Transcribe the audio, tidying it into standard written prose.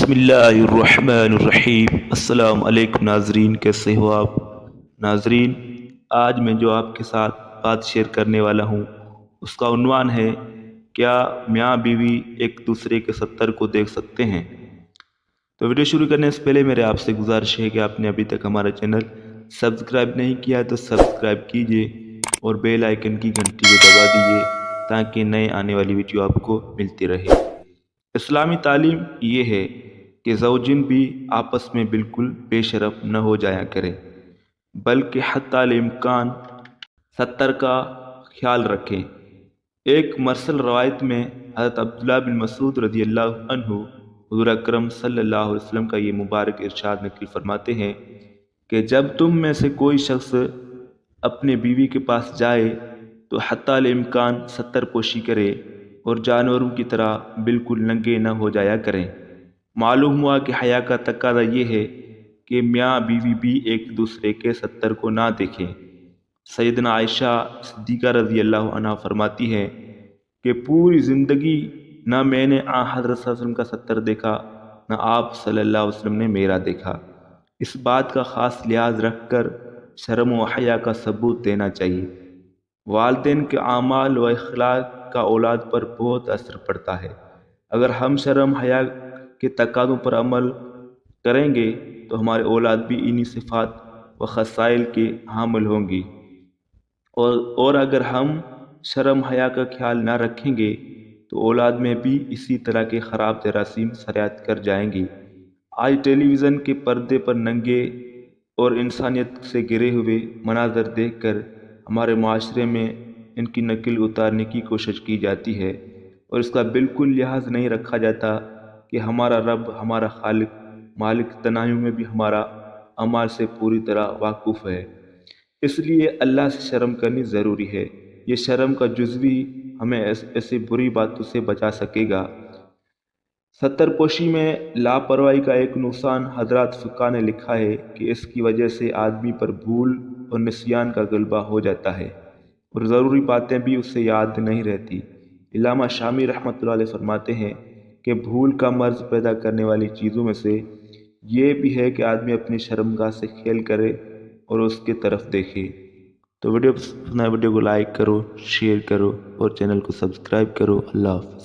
بسم اللہ الرحمن الرحیم۔ السلام علیکم ناظرین، کیسے ہو آپ؟ ناظرین، آج میں جو آپ کے ساتھ بات شیئر کرنے والا ہوں اس کا عنوان ہے کیا میاں بیوی ایک دوسرے کے 70 کو دیکھ سکتے ہیں؟ تو ویڈیو شروع کرنے سے پہلے میرے آپ سے گزارش ہے کہ آپ نے ابھی تک ہمارا چینل سبسکرائب نہیں کیا تو سبسکرائب کیجئے اور بیل آئیکن کی گھنٹی کو دبا دیجئے تاکہ نئے آنے والی ویڈیو آپ کو ملتی رہے۔ اسلامی تعلیم یہ ہے کہ زوجین بھی آپس میں بالکل بے شرف نہ ہو جایا کریں، بلکہ حتی الامکان 70 کا خیال رکھیں۔ ایک مرسل روایت میں حضرت عبداللہ بن مسعود رضی اللہ عنہ حضور اکرم صلی اللہ علیہ وسلم کا یہ مبارک ارشاد نقل فرماتے ہیں کہ جب تم میں سے کوئی شخص اپنے بیوی کے پاس جائے تو حتی الامکان 70 پوشی کرے اور جانوروں کی طرح بالکل ننگے نہ ہو جایا کریں۔ معلوم ہوا کہ حیا کا تقاضا یہ ہے کہ میاں بیوی بھی ایک دوسرے کے 70 کو نہ دیکھیں۔ سیدنا عائشہ صدیقہ رضی اللہ عنہا فرماتی ہے کہ پوری زندگی نہ میں نے حضرت صلی اللہ علیہ وسلم کا 70 دیکھا نہ آپ صلی اللہ علیہ وسلم نے میرا دیکھا۔ اس بات کا خاص لحاظ رکھ کر شرم و حیا کا ثبوت دینا چاہیے۔ والدین کے اعمال و اخلاق کا اولاد پر بہت اثر پڑتا ہے۔ اگر ہم شرم حیا کے تقاضوں پر عمل کریں گے تو ہمارے اولاد بھی انہی صفات و خصائل کے حامل ہوں گی، اور اگر ہم شرم حیا کا خیال نہ رکھیں گے تو اولاد میں بھی اسی طرح کے خراب جراثیم سرایت کر جائیں گی۔ آج ٹیلی ویژن کے پردے پر ننگے اور انسانیت سے گرے ہوئے مناظر دیکھ کر ہمارے معاشرے میں ان کی نقل اتارنے کی کوشش کی جاتی ہے، اور اس کا بالکل لحاظ نہیں رکھا جاتا کہ ہمارا رب، ہمارا خالق، مالک تنہائیوں میں بھی ہمارا اعمال سے پوری طرح واقف ہے۔ اس لیے اللہ سے شرم کرنی ضروری ہے۔ یہ شرم کا جزوی ہمیں ایسی بری باتوں سے بچا سکے گا۔ 70 پوشی میں لاپرواہی کا ایک نقصان حضرات فقہ نے لکھا ہے کہ اس کی وجہ سے آدمی پر بھول اور نسیان کا غلبہ ہو جاتا ہے اور ضروری باتیں بھی اس سے یاد نہیں رہتی۔ علامہ شامی رحمۃ اللہ علیہ فرماتے ہیں کہ بھول کا مرض پیدا کرنے والی چیزوں میں سے یہ بھی ہے کہ آدمی اپنی شرمگاہ سے کھیل کرے اور اس کے طرف دیکھے۔ تو ویڈیو کو لائک کرو، شیئر کرو اور چینل کو سبسکرائب کرو۔ اللہ حافظ۔